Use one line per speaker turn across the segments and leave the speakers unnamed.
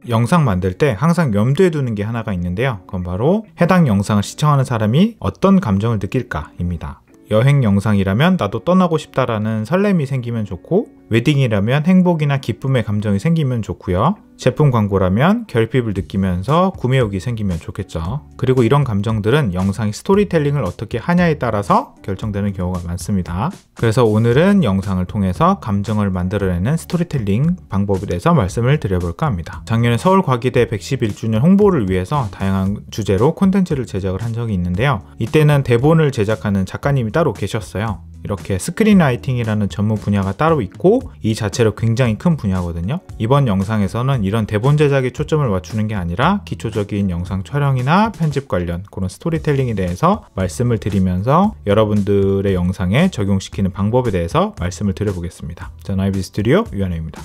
영상 만들 때 항상 염두에 두는 게 하나가 있는데요. 그건 바로 해당 영상을 시청하는 사람이 어떤 감정을 느낄까입니다. 여행 영상이라면 나도 떠나고 싶다라는 설렘이 생기면 좋고, 웨딩이라면 행복이나 기쁨의 감정이 생기면 좋고요. 제품 광고라면 결핍을 느끼면서 구매욕이 생기면 좋겠죠. 그리고 이런 감정들은 영상이 스토리텔링을 어떻게 하냐에 따라서 결정되는 경우가 많습니다. 그래서 오늘은 영상을 통해서 감정을 만들어내는 스토리텔링 방법에 대해서 말씀을 드려볼까 합니다. 작년에 서울과기대 111주년 홍보를 위해서 다양한 주제로 콘텐츠를 제작을 한 적이 있는데요. 이때는 대본을 제작하는 작가님이 따로 계셨어요. 이렇게 스크린라이팅이라는 전문 분야가 따로 있고 이 자체로 굉장히 큰 분야거든요. 이번 영상에서는 이런 대본 제작에 초점을 맞추는 게 아니라 기초적인 영상 촬영이나 편집 관련 그런 스토리텔링에 대해서 말씀을 드리면서 여러분들의 영상에 적용시키는 방법에 대해서 말씀을 드려보겠습니다. 저는 IB 스튜디오 유한혜입니다.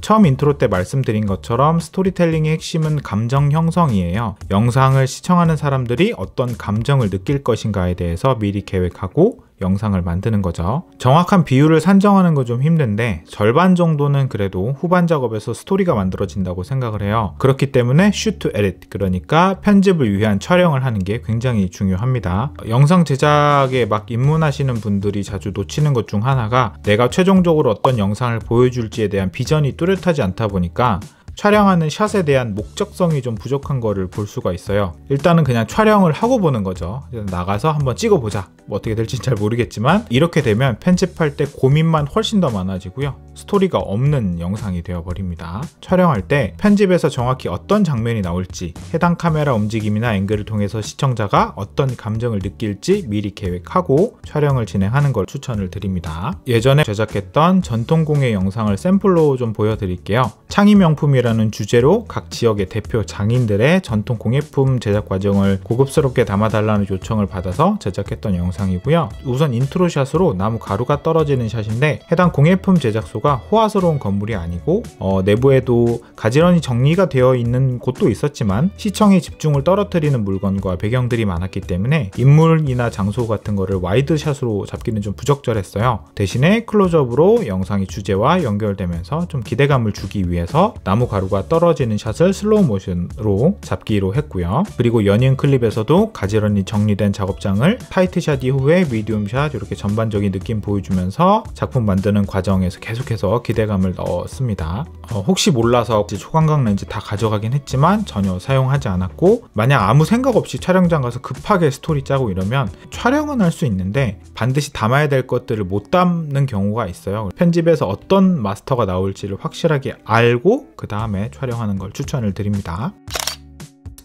처음 인트로 때 말씀드린 것처럼 스토리텔링의 핵심은 감정 형성이에요. 영상을 시청하는 사람들이 어떤 감정을 느낄 것인가에 대해서 미리 계획하고 영상을 만드는 거죠. 정확한 비율을 산정하는 거 좀 힘든데 절반 정도는 그래도 후반 작업에서 스토리가 만들어진다고 생각을 해요. 그렇기 때문에 shoot to edit, 그러니까 편집을 위한 촬영을 하는 게 굉장히 중요합니다. 영상 제작에 막 입문하시는 분들이 자주 놓치는 것 중 하나가 내가 최종적으로 어떤 영상을 보여줄지에 대한 비전이 뚜렷하지 않다 보니까 촬영하는 샷에 대한 목적성이 좀 부족한 거를 볼 수가 있어요. 일단은 그냥 촬영을 하고 보는 거죠. 나가서 한번 찍어보자. 뭐 어떻게 될지 잘 모르겠지만 이렇게 되면 편집할 때 고민만 훨씬 더 많아지고요. 스토리가 없는 영상이 되어버립니다. 촬영할 때 편집에서 정확히 어떤 장면이 나올지, 해당 카메라 움직임이나 앵글을 통해서 시청자가 어떤 감정을 느낄지 미리 계획하고 촬영을 진행하는 걸 추천을 드립니다. 예전에 제작했던 전통공예 영상을 샘플로 좀 보여드릴게요. 창의명품이라는 주제로 각 지역의 대표 장인들의 전통 공예품 제작 과정을 고급스럽게 담아달라는 요청을 받아서 제작했던 영상이고요. 우선 인트로샷으로 나무 가루가 떨어지는 샷인데 해당 공예품 제작소가 호화스러운 건물이 아니고 내부에도 가지런히 정리가 되어 있는 곳도 있었지만 시청의 집중을 떨어뜨리는 물건과 배경들이 많았기 때문에 인물이나 장소 같은 거를 와이드샷으로 잡기는 좀 부적절했어요. 대신에 클로즈업으로 영상의 주제와 연결되면서 좀 기대감을 주기 위해서 나무 가루가 떨어지는 샷을 슬로우 모션으로 잡기로 했고요. 그리고 연인 클립에서도 가지런히 정리된 작업장을 타이트샷 이후에 미디움샷 이렇게 전반적인 느낌 보여주면서 작품 만드는 과정에서 계속해서 기대감을 넣었습니다. 혹시 몰라서 초광각 렌즈 다 가져가긴 했지만 전혀 사용하지 않았고, 만약 아무 생각 없이 촬영장 가서 급하게 스토리 짜고 이러면 촬영은 할 수 있는데 반드시 담아야 될 것들을 못 담는 경우가 있어요. 편집에서 어떤 마스터가 나올지를 확실하게 알고 그 다음에 촬영하는 걸 추천을 드립니다.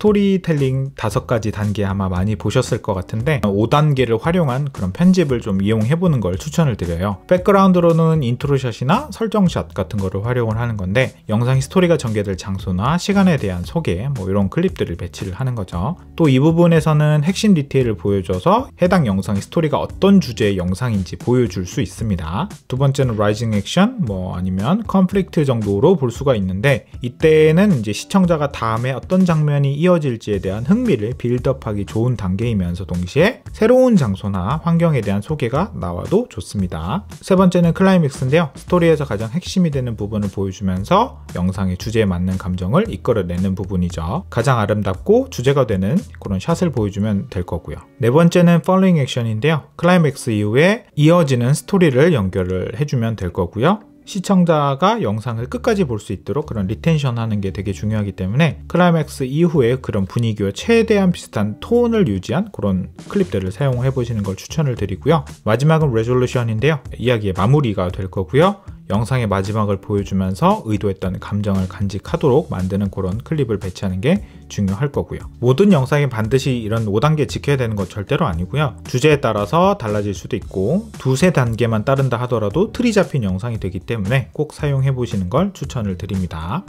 스토리텔링 5가지 단계 아마 많이 보셨을 것 같은데 5단계를 활용한 그런 편집을 좀 이용해보는 걸 추천을 드려요. 백그라운드로는 인트로샷이나 설정샷 같은 거를 활용을 하는 건데 영상의 스토리가 전개될 장소나 시간에 대한 소개 뭐 이런 클립들을 배치를 하는 거죠. 또 이 부분에서는 핵심 디테일을 보여줘서 해당 영상의 스토리가 어떤 주제의 영상인지 보여줄 수 있습니다. 두 번째는 라이징 액션 뭐 아니면 컨플릭트 정도로 볼 수가 있는데 이때는 이제 시청자가 다음에 어떤 장면이 이어질지에 대한 흥미를 빌드업하기 좋은 단계이면서 동시에 새로운 장소나 환경에 대한 소개가 나와도 좋습니다. 세 번째는 클라이맥스인데요. 스토리에서 가장 핵심이 되는 부분을 보여주면서 영상의 주제에 맞는 감정을 이끌어내는 부분이죠. 가장 아름답고 주제가 되는 그런 샷을 보여주면 될 거고요. 네 번째는 팔로잉 액션인데요. 클라이맥스 이후에 이어지는 스토리를 연결을 해주면 될 거고요. 시청자가 영상을 끝까지 볼 수 있도록 그런 리텐션 하는 게 되게 중요하기 때문에 클라이맥스 이후에 그런 분위기와 최대한 비슷한 톤을 유지한 그런 클립들을 사용해 보시는 걸 추천을 드리고요. 마지막은 레졸루션인데요. 이야기의 마무리가 될 거고요. 영상의 마지막을 보여주면서 의도했던 감정을 간직하도록 만드는 그런 클립을 배치하는 게 중요할 거고요. 모든 영상에 반드시 이런 5단계 지켜야 되는 건 절대로 아니고요. 주제에 따라서 달라질 수도 있고 두세 단계만 따른다 하더라도 틀이 잡힌 영상이 되기 때문에 꼭 사용해 보시는 걸 추천을 드립니다.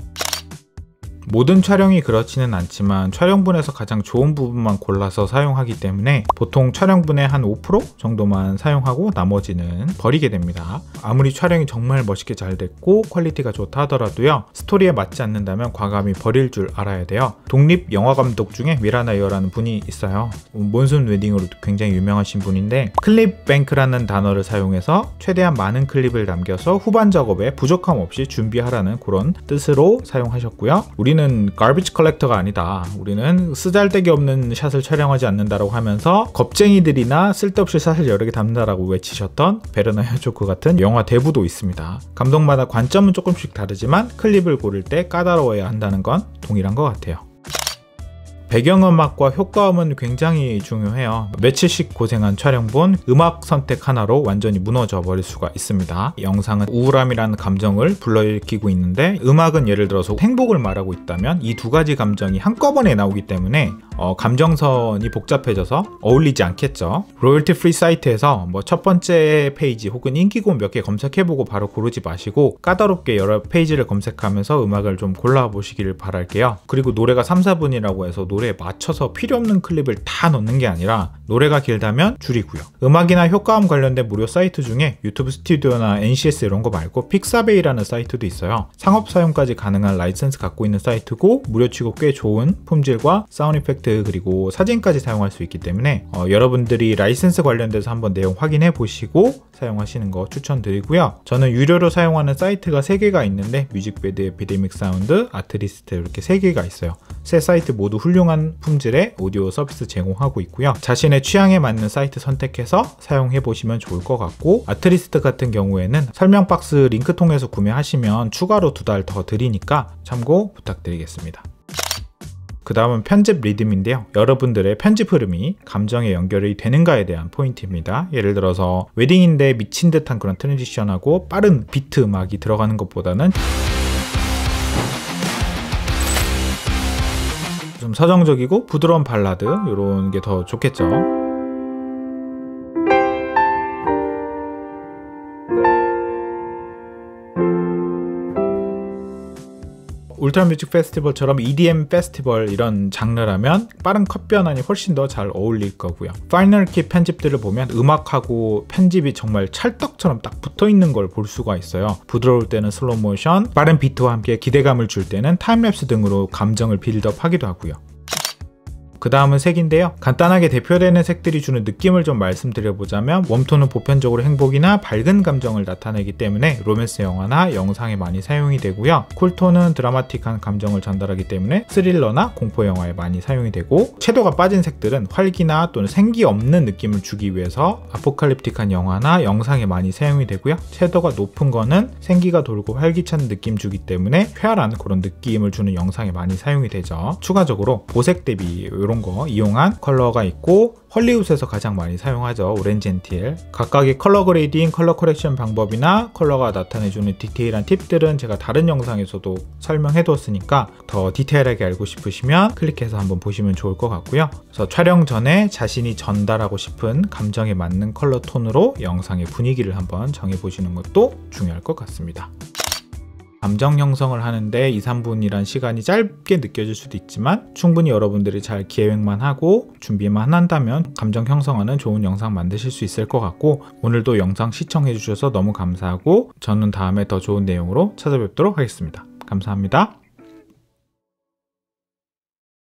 모든 촬영이 그렇지는 않지만 촬영분에서 가장 좋은 부분만 골라서 사용하기 때문에 보통 촬영분의 한 5% 정도만 사용하고 나머지는 버리게 됩니다. 아무리 촬영이 정말 멋있게 잘 됐고 퀄리티가 좋다 하더라도요, 스토리에 맞지 않는다면 과감히 버릴 줄 알아야 돼요. 독립 영화 감독 중에 미라나 이어라는 분이 있어요. 몬순 웨딩으로 굉장히 유명하신 분인데, 클립 뱅크라는 단어를 사용해서 최대한 많은 클립을 남겨서 후반 작업에 부족함 없이 준비하라는 그런 뜻으로 사용하셨고요. 우리는 garbage collector가 아니다, 우리는 쓰잘데기 없는 샷을 촬영하지 않는다라고 하면서 겁쟁이들이나 쓸데없이 샷을 여러 개 담는다라고 외치셨던 베르너 헤르조그 같은 영화 대부도 있습니다. 감독마다 관점은 조금씩 다르지만 클립을 고를 때 까다로워야 한다는 건 동일한 것 같아요. 배경음악과 효과음은 굉장히 중요해요. 며칠씩 고생한 촬영본, 음악 선택 하나로 완전히 무너져 버릴 수가 있습니다. 영상은 우울함이라는 감정을 불러일으키고 있는데, 음악은 예를 들어서 행복을 말하고 있다면 이 두 가지 감정이 한꺼번에 나오기 때문에 감정선이 복잡해져서 어울리지 않겠죠. 로열티 프리 사이트에서 첫 번째 페이지 혹은 인기곡 몇 개 검색해보고 바로 고르지 마시고 까다롭게 여러 페이지를 검색하면서 음악을 좀 골라보시길 바랄게요. 그리고 노래가 3, 4분이라고 해서 노래에 맞춰서 필요 없는 클립을 다 넣는 게 아니라 노래가 길다면 줄이고요. 음악이나 효과음 관련된 무료 사이트 중에 유튜브 스튜디오나 NCS 이런 거 말고 픽사베이라는 사이트도 있어요. 상업 사용까지 가능한 라이센스 갖고 있는 사이트고 무료치고 꽤 좋은 품질과 사운드 이펙트 그리고 사진까지 사용할 수 있기 때문에 여러분들이 라이센스 관련돼서 한번 내용 확인해 보시고 사용하시는 거 추천드리고요. 저는 유료로 사용하는 사이트가 3개가 있는데 뮤직베드, 에피데믹 사운드, 아트리스트 이렇게 3개가 있어요. 세 사이트 모두 훌륭한 품질의 오디오 서비스 제공하고 있고요. 자신의 취향에 맞는 사이트 선택해서 사용해 보시면 좋을 것 같고, 아트리스트 같은 경우에는 설명 박스 링크 통해서 구매하시면 추가로 2달 더 드리니까 참고 부탁드리겠습니다. 그 다음은 편집 리듬인데요. 여러분들의 편집 흐름이 감정에 연결이 되는가에 대한 포인트입니다. 예를 들어서 웨딩인데 미친 듯한 그런 트랜지션하고 빠른 비트 음악이 들어가는 것보다는 좀 서정적이고 부드러운 발라드 이런 게 더 좋겠죠. 울트라 뮤직 페스티벌처럼 EDM 페스티벌 이런 장르라면 빠른 컷 변환이 훨씬 더 잘 어울릴 거고요. 파이널 킷 편집들을 보면 음악하고 편집이 정말 찰떡처럼 딱 붙어 있는 걸 볼 수가 있어요. 부드러울 때는 슬로우 모션, 빠른 비트와 함께 기대감을 줄 때는 타임랩스 등으로 감정을 빌드업 하기도 하고요. 그 다음은 색인데요. 간단하게 대표되는 색들이 주는 느낌을 좀 말씀드려보자면, 웜톤은 보편적으로 행복이나 밝은 감정을 나타내기 때문에 로맨스 영화나 영상에 많이 사용이 되고요. 쿨톤은 드라마틱한 감정을 전달하기 때문에 스릴러나 공포 영화에 많이 사용이 되고, 채도가 빠진 색들은 활기나 또는 생기 없는 느낌을 주기 위해서 아포칼립틱한 영화나 영상에 많이 사용이 되고요. 채도가 높은 거는 생기가 돌고 활기찬 느낌 주기 때문에 쾌활한 그런 느낌을 주는 영상에 많이 사용이 되죠. 추가적으로 보색 대비 이런 거 이용한 컬러가 있고, 헐리우드에서 가장 많이 사용하죠. 오렌지 앤 티엘. 각각의 컬러 그레이딩, 컬러 커렉션 방법이나 컬러가 나타내주는 디테일한 팁들은 제가 다른 영상에서도 설명해 두었으니까 더 디테일하게 알고 싶으시면 클릭해서 한번 보시면 좋을 것 같고요. 그래서 촬영 전에 자신이 전달하고 싶은 감정에 맞는 컬러 톤으로 영상의 분위기를 한번 정해 보시는 것도 중요할 것 같습니다. 감정 형성을 하는데 2-3분이란 시간이 짧게 느껴질 수도 있지만, 충분히 여러분들이 잘 기획만 하고 준비만 한다면 감정 형성하는 좋은 영상 만드실 수 있을 것 같고, 오늘도 영상 시청해 주셔서 너무 감사하고 저는 다음에 더 좋은 내용으로 찾아뵙도록 하겠습니다. 감사합니다.